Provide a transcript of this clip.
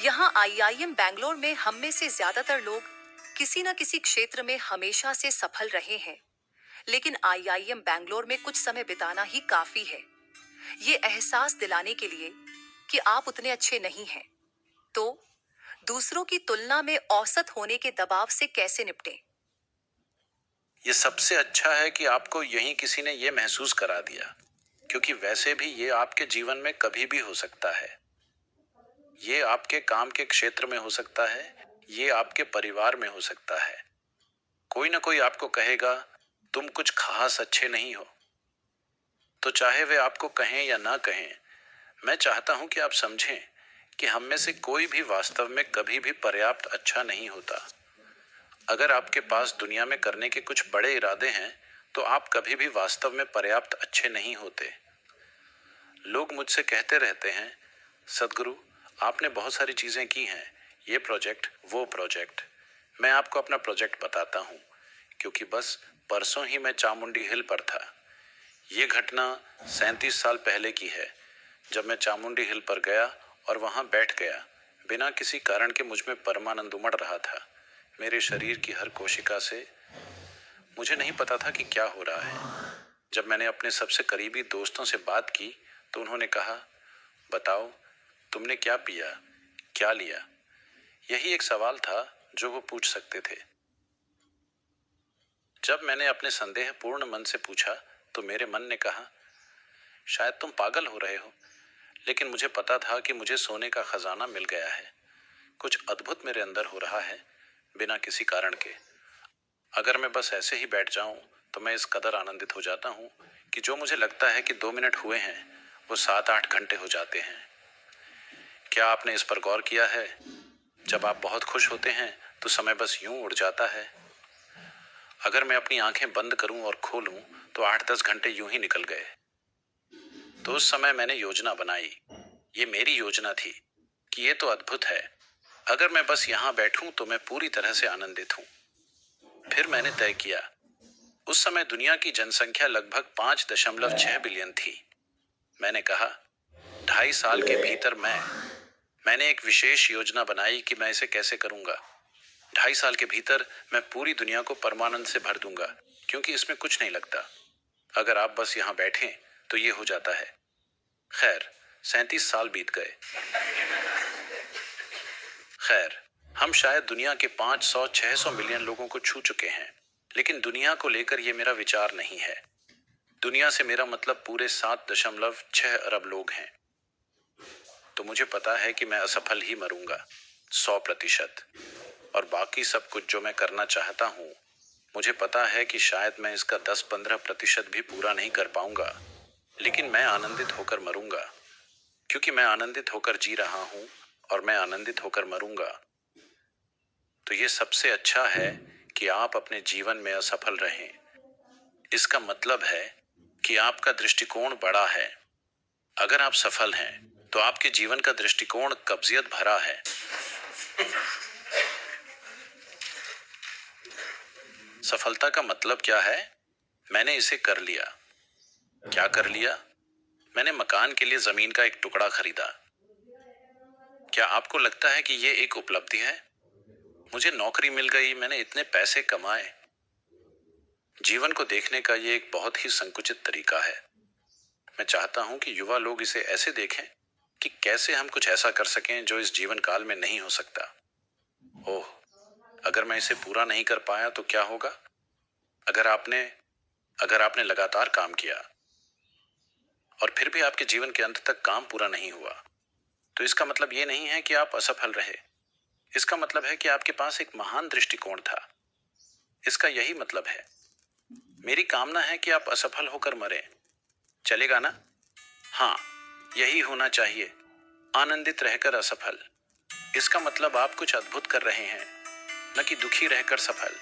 यहाँ आईआईएम बैंगलोर में हम में से ज्यादातर लोग किसी न किसी क्षेत्र में हमेशा से सफल रहे हैं, लेकिन आईआईएम बैंगलोर में कुछ समय बिताना ही काफी है ये एहसास दिलाने के लिए कि आप उतने अच्छे नहीं हैं। तो दूसरों की तुलना में औसत होने के दबाव से कैसे निपटें? ये सबसे अच्छा है कि आपको यहीं किसी ने ये महसूस करा दिया, क्योंकि वैसे भी ये आपके जीवन में कभी भी हो सकता है। ये आपके काम के क्षेत्र में हो सकता है, ये आपके परिवार में हो सकता है। कोई ना कोई आपको कहेगा, तुम कुछ खास अच्छे नहीं हो। तो चाहे वे आपको कहें या ना कहें, मैं चाहता हूं कि आप समझें कि हम में से कोई भी वास्तव में कभी भी पर्याप्त अच्छा नहीं होता। अगर आपके पास दुनिया में करने के कुछ बड़े इरादे हैं, तो आप कभी भी वास्तव में पर्याप्त अच्छे नहीं होते। लोग मुझसे कहते रहते हैं, सदगुरु, आपने बहुत सारी चीजें की हैं, ये प्रोजेक्ट, वो प्रोजेक्ट। मैं आपको अपना प्रोजेक्ट बताता हूँ, क्योंकि बस परसों ही मैं चामुंडी हिल पर था। ये घटना 37 साल पहले की है, जब मैं चामुंडी हिल पर गया और वहां बैठ गया। बिना किसी कारण के मुझ में परमानंद उमड़ रहा था, मेरे शरीर की हर कोशिका से। मुझे नहीं पता था कि क्या हो रहा है। जब मैंने अपने सबसे करीबी दोस्तों से बात की, तो उन्होंने कहा, बताओ, तुमने क्या पिया, क्या लिया? यही एक सवाल था जो वो पूछ सकते थे। जब मैंने अपने संदेह पूर्ण मन से पूछा, तो मेरे मन ने कहा, शायद तुम पागल हो रहे हो। लेकिन मुझे पता था कि मुझे सोने का खजाना मिल गया है। कुछ अद्भुत मेरे अंदर हो रहा है, बिना किसी कारण के। अगर मैं बस ऐसे ही बैठ जाऊं, तो मैं इस कदर आनंदित हो जाता हूं कि जो मुझे लगता है कि 2 मिनट हुए हैं, वो 7-8 घंटे हो जाते हैं। क्या आपने इस पर गौर किया है? जब आप बहुत खुश होते हैं, तो समय बस यूं उड़ जाता है। अगर मैं अपनी आंखें बंद करूं और खोलूं, तो 8-10 घंटे यूं ही निकल गए। तो उस समय मैंने योजना बनाई। ये मेरी योजना थी कि ये तो अद्भुत है। अगर मैं बस यहाँ बैठूं, तो मैं पूरी तरह से आनंदित हूं। फिर मैंने तय किया। उस समय दुनिया की जनसंख्या लगभग 5.6 बिलियन थी। मैंने कहा, 2.5 साल के भीतर मैंने एक विशेष योजना बनाई कि मैं इसे कैसे करूंगा। 2.5 साल के भीतर मैं पूरी दुनिया को परमानंद से भर दूंगा, क्योंकि इसमें कुछ नहीं लगता। अगर आप बस यहाँ बैठें, तो ये हो जाता है। खैर, 37 साल बीत गए। खैर, हम शायद दुनिया के 500-600 मिलियन लोगों को छू चुके हैं, लेकिन दुनिया को लेकर ये मेरा विचार नहीं है। दुनिया से मेरा मतलब पूरे 7.6 अरब लोग हैं। तो मुझे पता है कि मैं असफल ही मरूंगा, 100%। और बाकी सब कुछ जो मैं करना चाहता हूँ, मुझे पता है कि शायद मैं इसका 10-15% भी पूरा नहीं कर पाऊंगा, लेकिन मैं आनंदित होकर मरूंगा, क्योंकि मैं आनंदित होकर जी रहा हूँ और मैं आनंदित होकर मरूंगा। तो ये सबसे अच्छा है कि आप अपने जीवन में असफल रहें। इसका मतलब है कि आपका दृष्टिकोण बड़ा है। अगर आप सफल हैं, तो आपके जीवन का दृष्टिकोण कब्जियत भरा है। सफलता का मतलब क्या है? मैंने इसे कर लिया। क्या कर लिया? मैंने मकान के लिए जमीन का एक टुकड़ा खरीदा। क्या आपको लगता है कि ये एक उपलब्धि है? मुझे नौकरी मिल गई, मैंने इतने पैसे कमाए। जीवन को देखने का ये एक बहुत ही संकुचित तरीका है। मैं चाहता हूं कि युवा लोग इसे ऐसे देखें कि कैसे हम कुछ ऐसा कर सकें जो इस जीवन काल में नहीं हो सकता। ओह, अगर मैं इसे पूरा नहीं कर पाया तो क्या होगा? अगर आपने अगर आपने लगातार काम किया और फिर भी आपके जीवन के अंत तक काम पूरा नहीं हुआ, तो इसका मतलब ये नहीं है कि आप असफल रहे। इसका मतलब है कि आपके पास एक महान दृष्टिकोण था। इसका यही मतलब है। मेरी कामना है कि आप असफल होकर मरें। चलेगा ना? हाँ, यही होना चाहिए। आनंदित रहकर असफल। इसका मतलब आप कुछ अद्भुत कर रहे हैं, न कि दुखी रहकर सफल।